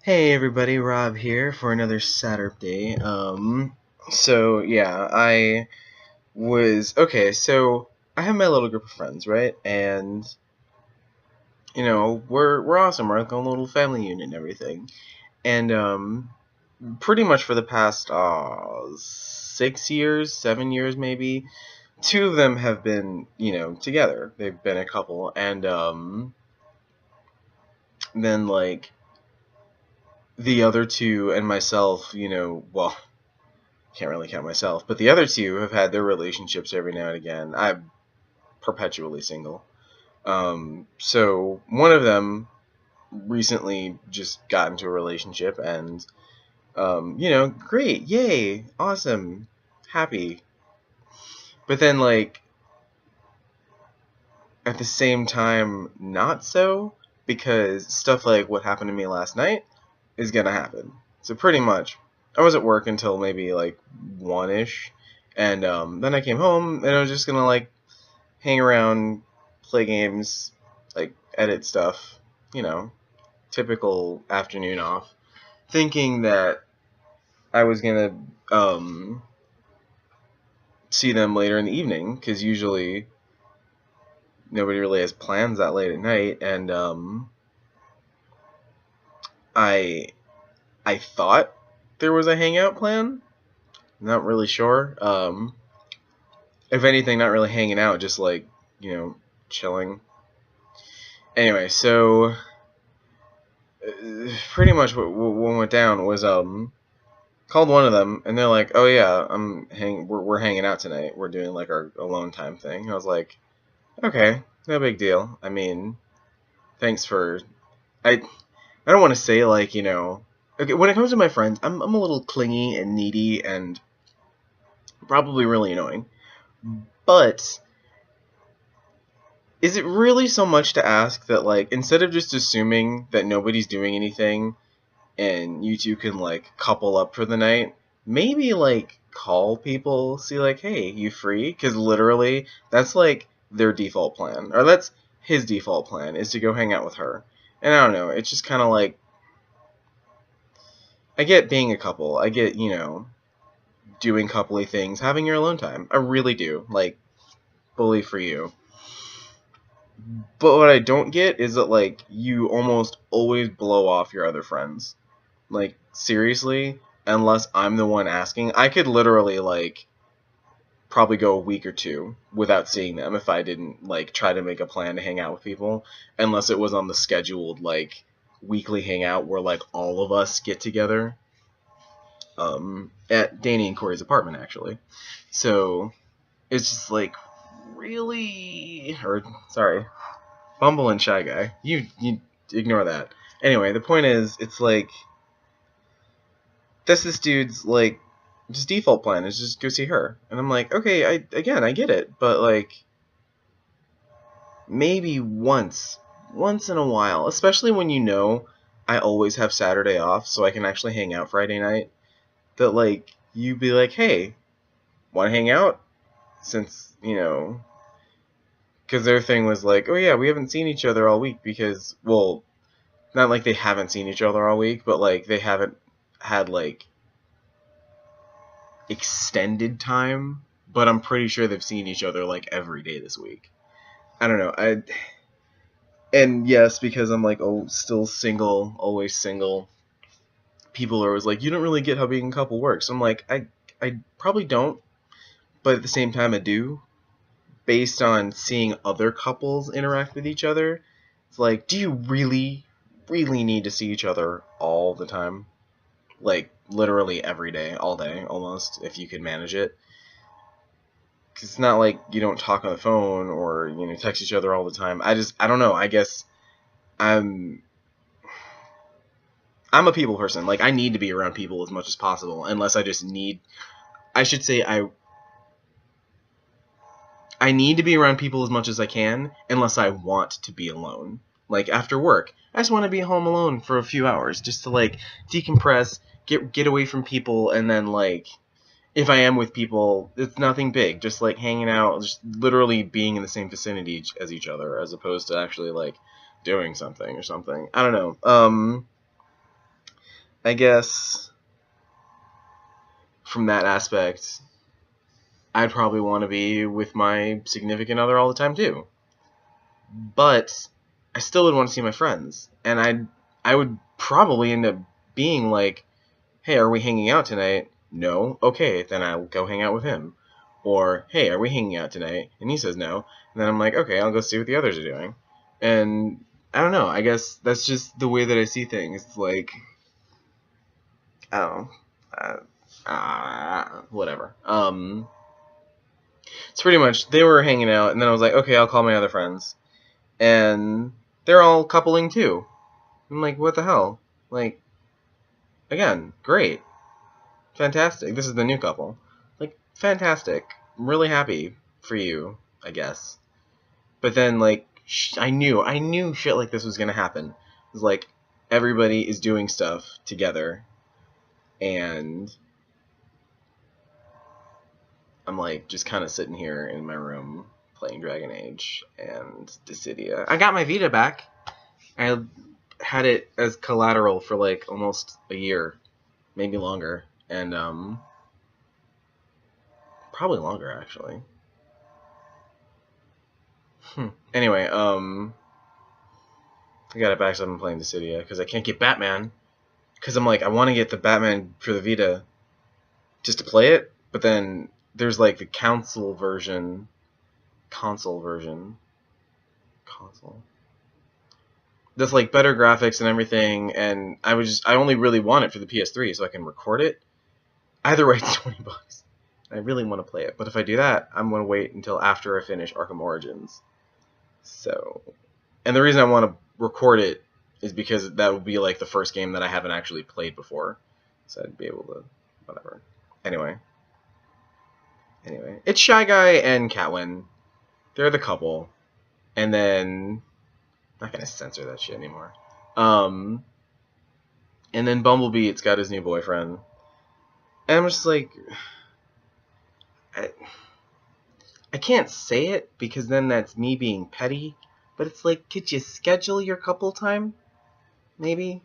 Hey everybody, Rob here for another Satderpday. So yeah, so I have my little group of friends, right? And we're awesome. We're like a little family unit and everything. And pretty much for the past 6 years, 7 years maybe, two of them have been, together. They've been a couple, and then like the other two and myself, well, can't really count myself, but the other two have had their relationships every now and again. I'm perpetually single. So one of them recently just got into a relationship, and great, yay, awesome, happy. But then, like, at the same time, not so, because stuff like what happened to me last night is gonna happen. So pretty much, I was at work until maybe like 1-ish, and then I came home and I was just gonna like hang around, play games, like edit stuff, you know, typical afternoon off, thinking that I was gonna see them later in the evening, because usually nobody really has plans that late at night, and I I thought there was a hangout plan. Not really sure. If anything, not really hanging out, just like, chilling. Anyway, so pretty much what went down was called one of them, and they're like, "Oh yeah, we're hanging out tonight. We're doing like our alone time thing." And I was like, "Okay, no big deal. I mean, thanks for I don't want to say like, okay, when it comes to my friends, I'm a little clingy and needy and probably really annoying. But is it really so much to ask that, like, instead of just assuming that nobody's doing anything and you two can, like, couple up for the night, maybe, like, call people, see, like, hey, you free? Because literally, that's, like, their default plan. Or that's his default plan, is to go hang out with her. And I don't know, it's just kind of like, I get being a couple. I get, doing coupley things, having your alone time. I really do. Like, bully for you. But what I don't get is that, like, you almost always blow off your other friends. Like, seriously, unless I'm the one asking, I could literally, like, probably go a week or two without seeing them if I didn't, like, try to make a plan to hang out with people. Unless it was on the scheduled, like, weekly hangout where, like, all of us get together. At Danny and Corey's apartment, actually. So, it's just, like, really... Or, sorry, Bumble and Shy Guy. You ignore that. Anyway, the point is, it's like, that's this dude's, like, just default plan is just go see her. And I'm like, okay, I get it, but, like, maybe once in a while, especially when I always have Saturday off, so I can actually hang out Friday night, that, like, you be like, hey, want to hang out? Since, because their thing was like, oh yeah, we haven't seen each other all week because, well, not like they haven't seen each other all week, but like they haven't had like extended time. But I'm pretty sure they've seen each other like every day this week. I don't know. And yes, because I'm like, oh, still single, always single. People are always like, you don't really get how being a couple works. I'm like, I probably don't, but at the same time, I do. Based on seeing other couples interact with each other, it's like, do you really, really need to see each other all the time? Like, literally every day, all day, almost, if you can manage it. Because it's not like you don't talk on the phone or, text each other all the time. I don't know, I guess I'm I'm a people person. Like, I need to be around people as much as possible, unless I just need, I should say I need to be around people as much as I can, unless I want to be alone. Like, after work, I just want to be home alone for a few hours, just to, like, decompress, get away from people, and then, like, if I am with people, it's nothing big, just, like, hanging out, just literally being in the same vicinity as each other, as opposed to actually, like, doing something or something. I don't know. I guess from that aspect, I'd probably want to be with my significant other all the time too. But I still would want to see my friends, and I would probably end up being like, hey, are we hanging out tonight? No? Okay, then I'll go hang out with him. Or, hey, are we hanging out tonight? And he says no. And then I'm like, okay, I'll go see what the others are doing. And I don't know, I guess that's just the way that I see things. It's like, I don't know. Whatever. It's pretty much, they were hanging out, and then I was like, okay, I'll call my other friends. And they're all coupling too. I'm like, what the hell? Like, again, great. Fantastic. This is the new couple. Like, fantastic. I'm really happy for you, I guess. But then, like, I knew shit like this was gonna happen. It was like, everybody is doing stuff together, and I'm like, just kind of sitting here in my room playing Dragon Age and Dissidia. I got my Vita back. I had it as collateral for like almost a year, maybe longer, and probably longer actually. Anyway, I got it back, so I've been playing Dissidia because I can't get Batman. Because I'm like, I want to get the Batman for the Vita just to play it, but then there's like the console version. That's like better graphics and everything, and I only really want it for the PS3 so I can record it. Either way, it's $20. I really want to play it, but if I do that, I'm going to wait until after I finish Arkham Origins. So, and the reason I want to record it is because that would be like the first game that I haven't actually played before, so I'd be able to, whatever. Anyway, it's Shy Guy and Catwin. They're the couple, and then I'm not gonna censor that shit anymore. And then Bumblebee, it's got his new boyfriend, and I'm just like, I can't say it because then that's me being petty, but it's like, could you schedule your couple time? Maybe?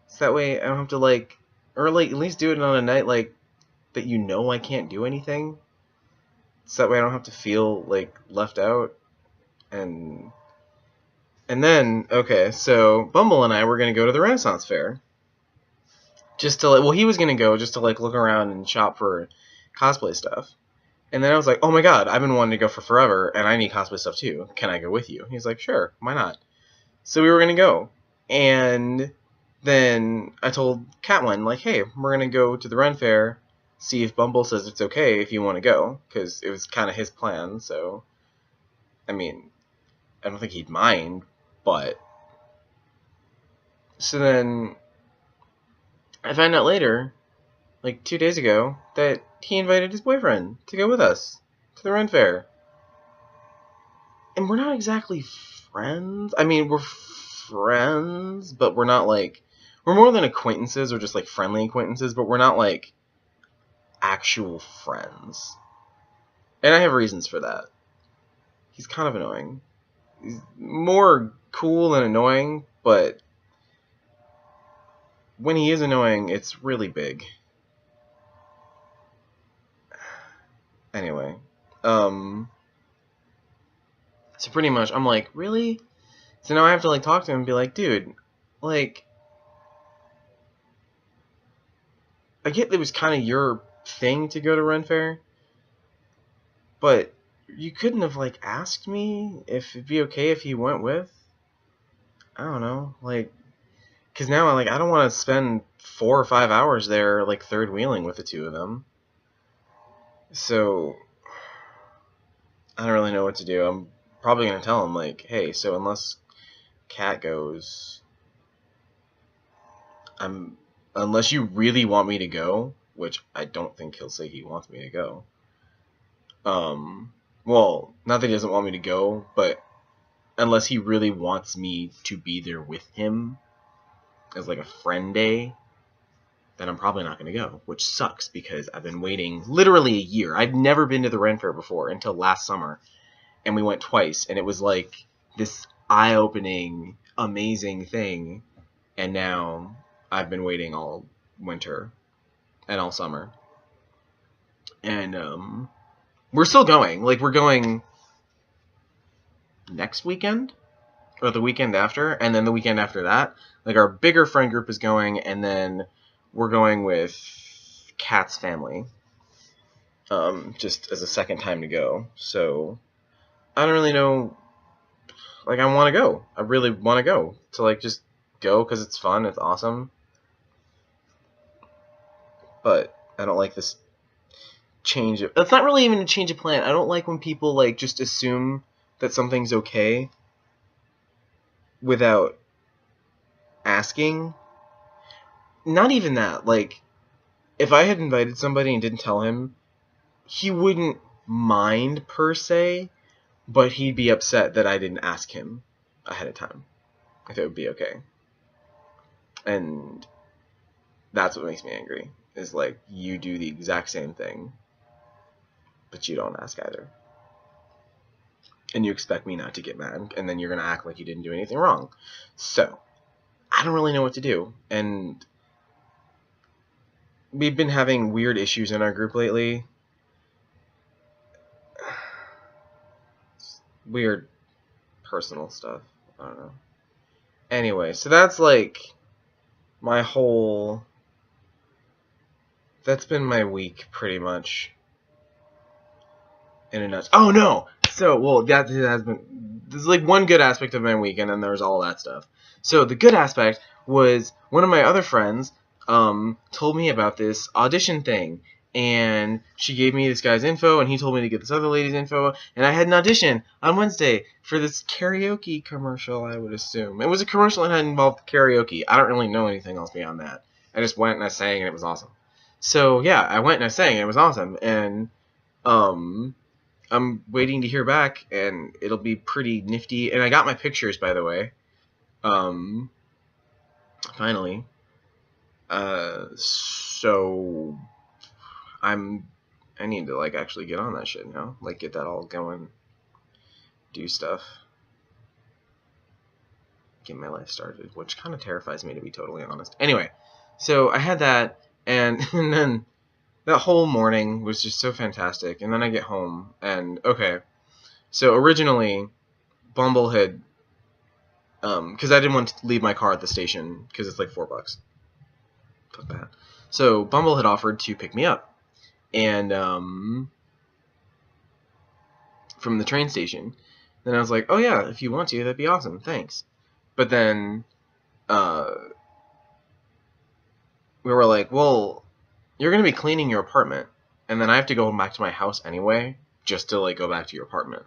So that way I don't have to like, or like at least do it on a night like that you know I can't do anything. So that way I don't have to feel like left out. And then, okay, so Bumble and I were going to go to the Renaissance Fair. Just to like, well, he was going to go just to like look around and shop for cosplay stuff. And then I was like, oh my god, I've been wanting to go for forever, and I need cosplay stuff too. Can I go with you? He's like, sure, why not? So we were going to go. And then I told Catwin, like, hey, we're going to go to the Ren Fair, see if Bumble says it's okay if you want to go, because it was kind of his plan, so, I mean, I don't think he'd mind, but, so then, I found out later, like 2 days ago, that he invited his boyfriend to go with us to the Ren Fair. And we're not exactly friends. I mean, we're friends, but we're not like, we're more than acquaintances or just like friendly acquaintances, but we're not like actual friends. And I have reasons for that. He's kind of annoying. He's more cool than annoying, but when he is annoying, it's really big. Anyway, so pretty much, I'm like, really? So now I have to like talk to him and be like, dude, like, I get it was kind of your thing to go to Ren Fair, but you couldn't have like asked me if it'd be okay if he went with. I don't know, like, because now like I don't want to spend 4 or 5 hours there like third wheeling with the two of them. So I don't really know what to do. I'm probably gonna tell him like, hey, so unless Cat goes, unless you really want me to go, which I don't think he'll say he wants me to go. Well, not that he doesn't want me to go, but unless he really wants me to be there with him as like a friend day, then I'm probably not going to go, which sucks because I've been waiting literally a year. I'd never been to the Ren Fair before until last summer, and we went twice, and it was like this eye-opening, amazing thing, and now I've been waiting all winter and all summer. And we're still going. Like, we're going next weekend or the weekend after, and then the weekend after that. Like, our bigger friend group is going, and then we're going with Kat's family, just as a second time to go. So I don't really know. Like, I want to go. I really want to go. To, like, just go because it's fun. It's awesome. But I don't like this change of... That's not really even a change of plan. I don't like when people, like, just assume that something's okay without asking. Not even that. Like, if I had invited somebody and didn't tell him, he wouldn't mind per se, but he'd be upset that I didn't ask him ahead of time if it would be okay. And that's what makes me angry, is like, you do the exact same thing, but you don't ask either. And you expect me not to get mad, and then you're going to act like you didn't do anything wrong. So, I don't really know what to do. And we've been having weird issues in our group lately. Weird personal stuff. I don't know. Anyway, so that's like my whole... That's been my week, pretty much. In a nutshell. Oh, no! So, well, that has been... There's like one good aspect of my week, and then there's all that stuff. So, the good aspect was one of my other friends told me about this audition thing. And she gave me this guy's info, and he told me to get this other lady's info. And I had an audition on Wednesday for this karaoke commercial, I would assume. It was a commercial that had involved karaoke. I don't really know anything else beyond that. I just went and I sang, and it was awesome. So, yeah, I went and I sang, and it was awesome. And I'm waiting to hear back, and it'll be pretty nifty. And I got my pictures, by the way. Finally. So... I need to, like, actually get on that shit now. Like, get that all going. Do stuff. Get my life started, which kind of terrifies me, to be totally honest. Anyway, so I had that, and then that whole morning was just so fantastic. And then I get home, and, okay. So, originally, Bumble had, because I didn't want to leave my car at the station, because it's like $4. Fuck that. So, Bumble had offered to pick me up. And from the train station. Then I was like, oh yeah, if you want to, that'd be awesome, thanks. But then we were like, well, you're going to be cleaning your apartment, and then I have to go back to my house anyway, just to like go back to your apartment.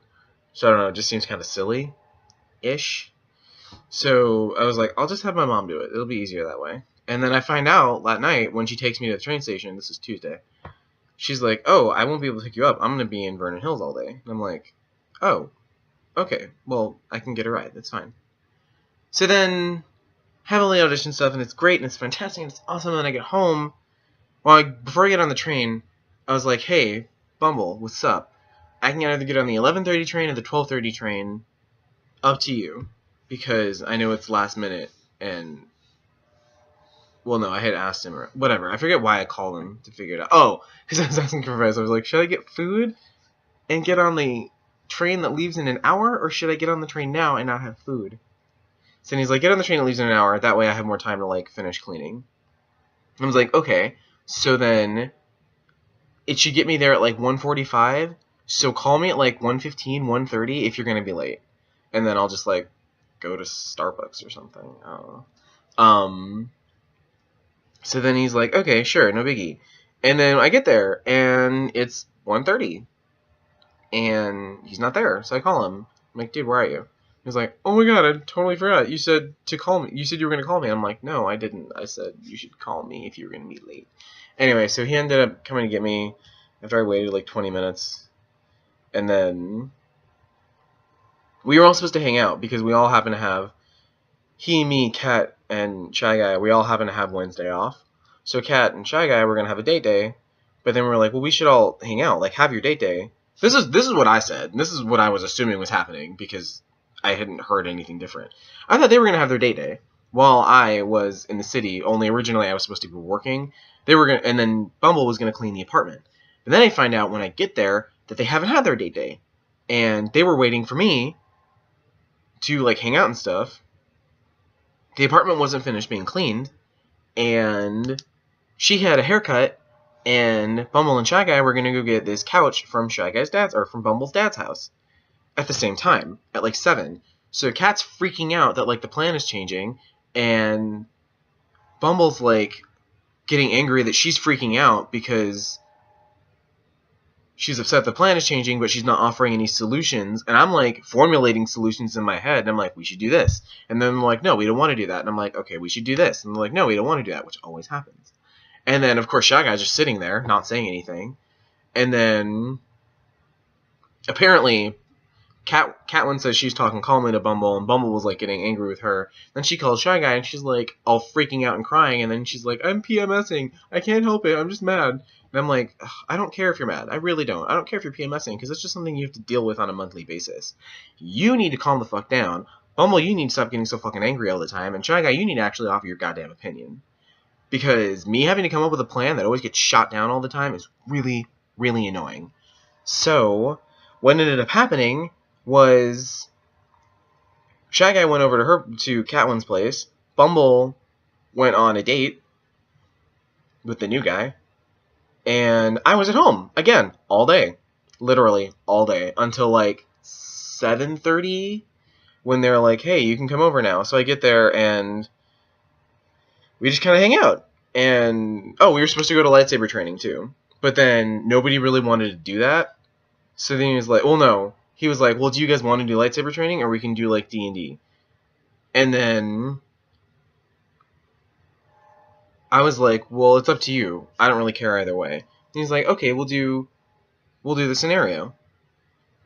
So I don't know, it just seems kind of silly-ish. So I was like, I'll just have my mom do it. It'll be easier that way. And then I find out that night when she takes me to the train station, this is Tuesday, she's like, oh, I won't be able to pick you up. I'm going to be in Vernon Hills all day. And I'm like, oh, okay. Well, I can get a ride. That's fine. So then, have all the audition stuff, and it's great, and it's fantastic, and it's awesome. And then I get home. Before I get on the train, I was like, hey, Bumble, what's up? I can either get on the 11:30 train or the 12:30 train. Up to you. Because I know it's last minute, and... Well, no, I had asked him, or whatever. I forget why I called him to figure it out. Oh, because I was asking for advice. I was like, should I get food and get on the train that leaves in an hour, or should I get on the train now and not have food? So he's like, get on the train that leaves in an hour. That way I have more time to, like, finish cleaning. And I was like, okay. So then it should get me there at, like, 1:45. So call me at, like, 1:15, 1:30 if you're going to be late. And then I'll just, like, go to Starbucks or something. I don't know. So then he's like, okay, sure, no biggie. And then I get there, and it's 1:30. And he's not there, so I call him. I'm like, dude, where are you? He's like, oh my god, I totally forgot. You said to call me. You said you were going to call me. I'm like, no, I didn't. I said you should call me if you were going to be late. Anyway, so he ended up coming to get me after I waited like 20 minutes. And then we were all supposed to hang out because we all happen to have, he, me, Kat, and Shy Guy, we all happen to have Wednesday off. So Kat and Shy Guy were going to have a date day, but then we were like, well, we should all hang out, like, have your date day. This is what I said, and this is what I was assuming was happening, because I hadn't heard anything different. I thought they were going to have their date day, while I was in the city. Only originally I was supposed to be working. And then Bumble was gonna clean the apartment. But then I find out when I get there that they haven't had their date day, and they were waiting for me to like hang out and stuff. The apartment wasn't finished being cleaned, and she had a haircut, and Bumble and Shy Guy were gonna go get this couch from from Bumble's dad's house at the same time at like 7. So Kat's freaking out that like the plan is changing, and Bumble's like getting angry that she's freaking out because she's upset the plan is changing, but she's not offering any solutions. And I'm like formulating solutions in my head, and I'm like, we should do this. And then they're like, no, we don't want to do that. And I'm like, okay, we should do this. And they're like, no, we don't want to do that, which always happens. And then of course Shy Guy's just sitting there, not saying anything. And then apparently Catelyn says she's talking calmly to Bumble, and Bumble was like getting angry with her. Then she calls Shy Guy, and she's like all freaking out and crying, and then she's like, I'm PMSing. I can't help it. I'm just mad. And I'm like, I don't care if you're mad. I really don't. I don't care if you're PMSing, because it's just something you have to deal with on a monthly basis. You need to calm the fuck down. Bumble, you need to stop getting so fucking angry all the time. And Shy Guy, you need to actually offer your goddamn opinion. Because me having to come up with a plan that always gets shot down all the time is really, really annoying. So what ended up happening was Shy Guy went over to Catelyn's place. Bumble went on a date with the new guy. And I was at home, again, all day. Literally all day. Until like 7:30 when they're like, hey, you can come over now. So I get there and we just kind of hang out. And, we were supposed to go to lightsaber training too. But then nobody really wanted to do that. So then he was like, well, no. He was like, well, do you guys want to do lightsaber training, or we can do, like, D&D? And then I was like, well, it's up to you. I don't really care either way. And he's like, okay, we'll do the scenario.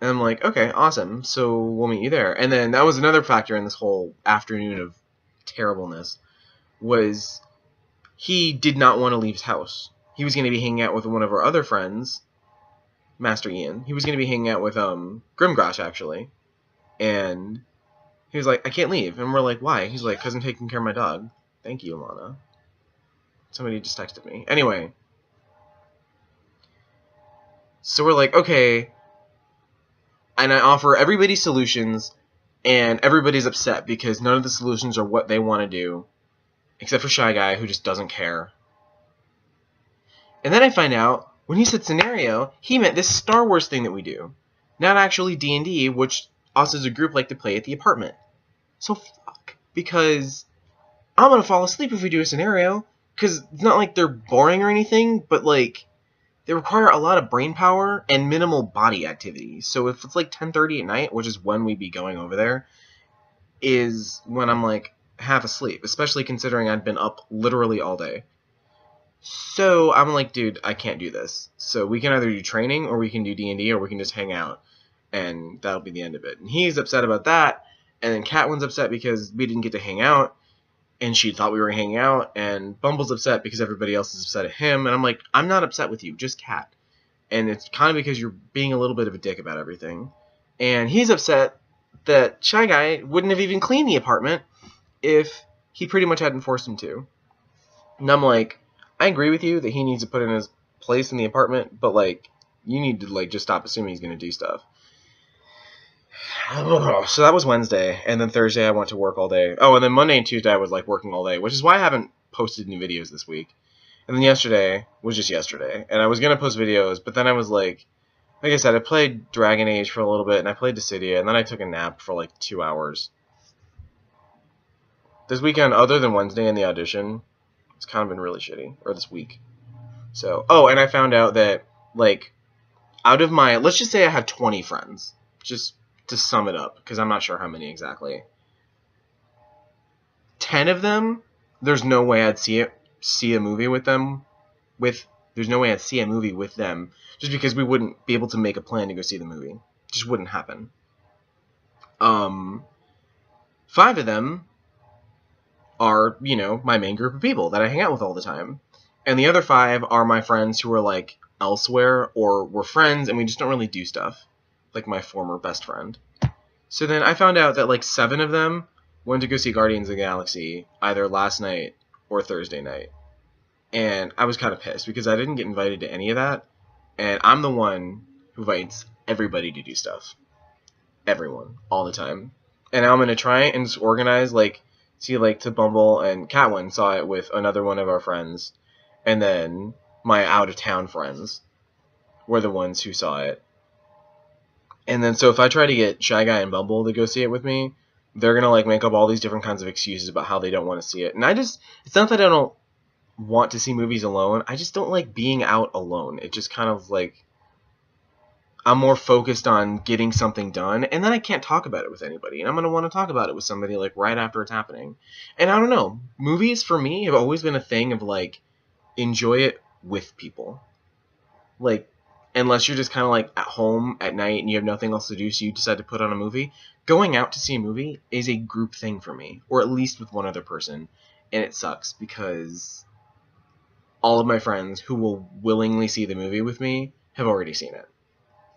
And I'm like, okay, awesome. So we'll meet you there. And then that was another factor in this whole afternoon of terribleness, was he did not want to leave his house. He was going to be hanging out with one of our other friends, Master Ian. He was going to be hanging out with Grimgrosh, actually. And he was like, I can't leave. And we're like, why? He's like, because I'm taking care of my dog. Thank you, Alana. Somebody just texted me. Anyway. So we're like, okay. And I offer everybody solutions, and everybody's upset because none of the solutions are what they want to do, except for Shy Guy, who just doesn't care. And then I find out, when he said scenario, he meant this Star Wars thing that we do. Not actually D&D, which us as a group like to play at the apartment. So fuck. Because I'm going to fall asleep if we do a scenario. Because it's not like they're boring or anything, but like they require a lot of brain power and minimal body activity. So if it's like 10:30 at night, which is when we'd be going over there, is when I'm like half asleep. Especially considering I'd been up literally all day. So I'm like, dude, I can't do this. So we can either do training, or we can do D&D, or we can just hang out, and that'll be the end of it. And he's upset about that, and then Catelyn's upset because we didn't get to hang out, and she thought we were hanging out, and Bumble's upset because everybody else is upset at him, and I'm like, I'm not upset with you, just Cat. And it's kind of because you're being a little bit of a dick about everything. And he's upset that Shy Guy wouldn't have even cleaned the apartment if he pretty much hadn't forced him to. And I'm like, I agree with you that he needs to put in his place in the apartment, but, like, you need to, like, just stop assuming he's going to do stuff. So that was Wednesday, and then Thursday I went to work all day. Oh, and then Monday and Tuesday I was, like, working all day, which is why I haven't posted any videos this week. And then yesterday was just yesterday, and I was going to post videos, but then I was like I said, I played Dragon Age for a little bit, and I played Dissidia, and then I took a nap for, like, 2 hours. This weekend, other than Wednesday and the audition, it's kind of been really shitty, or this week. So, and I found out that, like, out of my, let's just say I have 20 friends, just to sum it up, because I'm not sure how many exactly. 10 of them, there's no way I'd see a movie with them, there's no way I'd see a movie with them, just because we wouldn't be able to make a plan to go see the movie. It just wouldn't happen. 5 of them are, my main group of people that I hang out with all the time. And the other 5 are my friends who are, like, elsewhere, or we're friends and we just don't really do stuff. Like my former best friend. So then I found out that, like, 7 of them went to go see Guardians of the Galaxy either last night or Thursday night. And I was kind of pissed because I didn't get invited to any of that. And I'm the one who invites everybody to do stuff. Everyone. All the time. And I'm going to try and just organize, like, see, like, to Bumble and Catwin saw it with another one of our friends. And then my out-of-town friends were the ones who saw it. And then so if I try to get Shy Guy and Bumble to go see it with me, they're going to, like, make up all these different kinds of excuses about how they don't want to see it. And it's not that I don't want to see movies alone. I just don't like being out alone. It just kind of, like, I'm more focused on getting something done, and then I can't talk about it with anybody. And I'm going to want to talk about it with somebody, like, right after it's happening. And I don't know. Movies, for me, have always been a thing of, like, enjoy it with people. Like, unless you're just kind of, like, at home at night and you have nothing else to do, so you decide to put on a movie. Going out to see a movie is a group thing for me, or at least with one other person. And it sucks because all of my friends who will willingly see the movie with me have already seen it.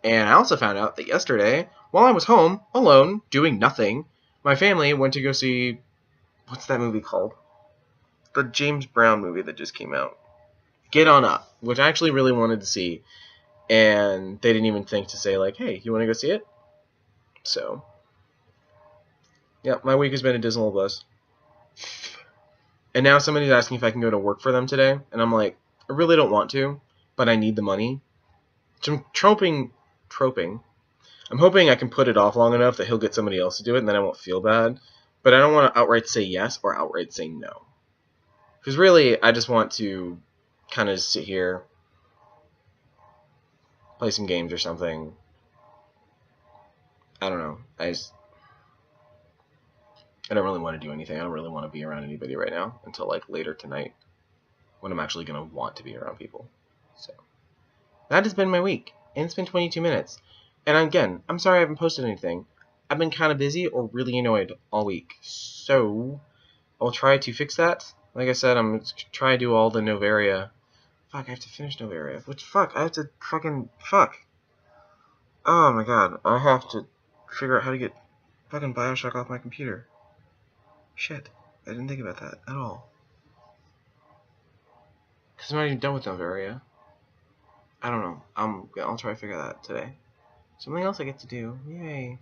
And I also found out that yesterday, while I was home, alone, doing nothing, my family went to go see, what's that movie called? The James Brown movie that just came out. Get On Up, which I actually really wanted to see. And they didn't even think to say, like, hey, you want to go see it? So, yeah, my week has been a dismal bliss. And now somebody's asking if I can go to work for them today. And I'm like, I really don't want to, but I need the money. So I'm troping. I'm hoping I can put it off long enough that he'll get somebody else to do it, and then I won't feel bad. But I don't want to outright say yes or outright say no. Because really, I just want to kind of sit here, play some games or something. I don't know. I don't really want to do anything. I don't really want to be around anybody right now until, like, later tonight when I'm actually going to want to be around people. So that has been my week. And it's been 22 minutes. And again, I'm sorry I haven't posted anything. I've been kind of busy or really annoyed all week. So I'll try to fix that. Like I said, I'm going to try to do all the Novaria. Fuck, I have to finish Novaria. Which, fuck, I have to fucking, fuck. Oh my god, I have to figure out how to get fucking Bioshock off my computer. Shit, I didn't think about that at all. Because I'm not even done with Novaria. I don't know. I'll try to figure that out today. Something else I get to do. Yay.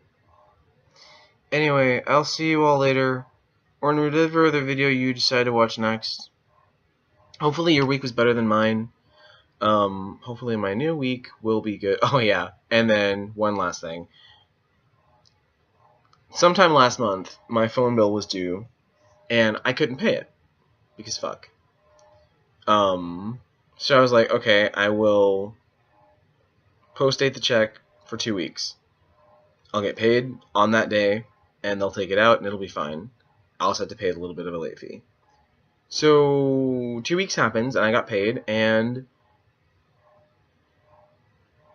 Anyway, I'll see you all later. Or in whatever other video you decide to watch next. Hopefully your week was better than mine. Hopefully my new week will be good. Oh yeah, and then one last thing. Sometime last month, my phone bill was due, and I couldn't pay it. Because fuck. So I was like, okay, I will post-date the check for 2 weeks. I'll get paid on that day, and they'll take it out, and it'll be fine. I also had to pay a little bit of a late fee. So 2 weeks happens, and I got paid, and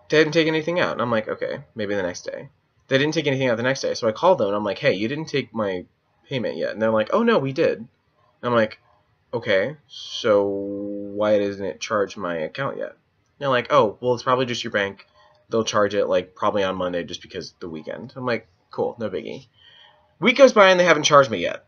they hadn't taken anything out. And I'm like, okay, maybe the next day. They didn't take anything out the next day, so I called them, and I'm like, hey, you didn't take my payment yet. And they're like, oh, no, we did. And I'm like, okay, so why doesn't it charge my account yet? And they're like, oh, well, it's probably just your bank. They'll charge it, like, probably on Monday just because the weekend. I'm like, cool, no biggie. Week goes by, and they haven't charged me yet.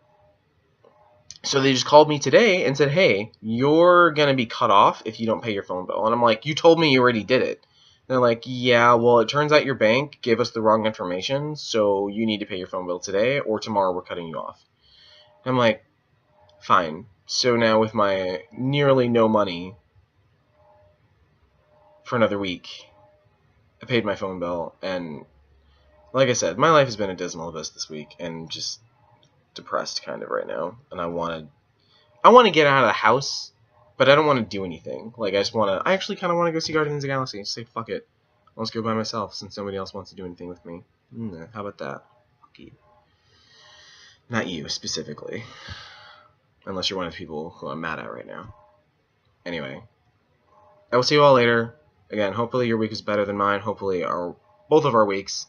So they just called me today and said, hey, you're going to be cut off if you don't pay your phone bill. And I'm like, you told me you already did it. And they're like, yeah, well, it turns out your bank gave us the wrong information, so you need to pay your phone bill today, or tomorrow we're cutting you off. And I'm like, fine. So now with my nearly no money for another week, I paid my phone bill, and like I said, my life has been a dismal abyss this week, and just depressed kind of right now, and I want to get out of the house, but I don't want to do anything. Like, I actually kind of want to go see Guardians of the Galaxy. Say, fuck it. I'll just go by myself since nobody else wants to do anything with me. How about that? Fuck you. Not you, specifically. Unless you're one of the people who I'm mad at right now. Anyway. I will see you all later. Again, hopefully your week is better than mine. Hopefully both of our weeks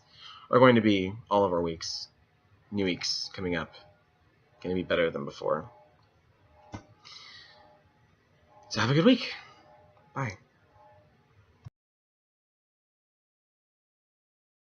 are going to be all of our weeks. New weeks coming up. Going to be better than before. So have a good week. Bye.